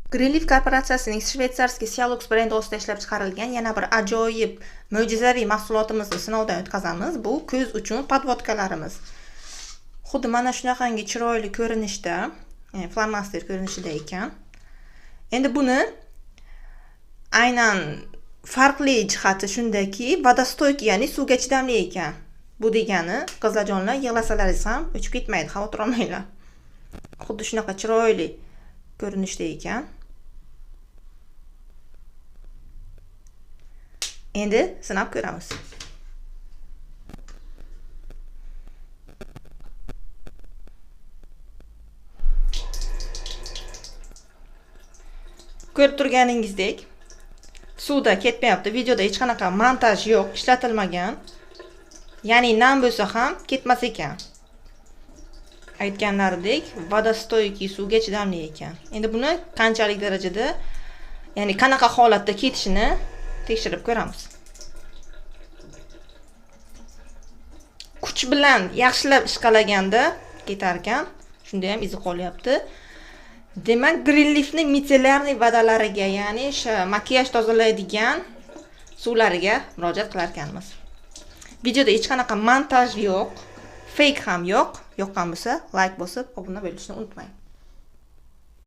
Greenleaf korporatsiyasining shvetsarskiy Cialux brendi ostida ishlab chiqarilgan yana bir ajoyib, mo'jizaviy mahsulotimizni sinovdan o'tkazamiz. Bu ko'z uchun podvodkalarimiz. Xuddi mana shunaqangi chiroyli ko'rinishda, flomaster ko'rinishida ekan. Endi buni aynan farqli jihati shundaki, vodostoyki, ya'ni suvga chidamli ekan. Bu degani, qizlarjonlar yig'lasalaringiz ham o'chib ketmaydi, xavotir olmanglar. Xuddi shunaqa chiroyli ko'rinishda ekan. Endi sinab ko'ramiz. Ko'rib turganingizdek, suvda ketmayapti. Videoda hech qanaqa montaj yo'q, ishlatilmagan. Ya'ni nam bo'lsa ham ketmas ekan. Aytganlaridek, vodostoyki, suvga chidamli ekan. Endi buni qanchalik darajada, ya'ni qanaqa holatda ketishini tekshirib ko'ramiz. Kuch bilan yaxshilab ishqalaganda ketar ekan. Shunda ham izi qolyapti. Demak, Greenleafning mitsellarniy vodolariga, ya'ni o'sha makiyaj tozalaydigan suvlariga murojaat qilar ekanmiz. Videoda hech qanaqa montaj yo'q, fake ham yo'q. Yoqqan bo'lsa, like bosib, obuna bo'lishni unutmang.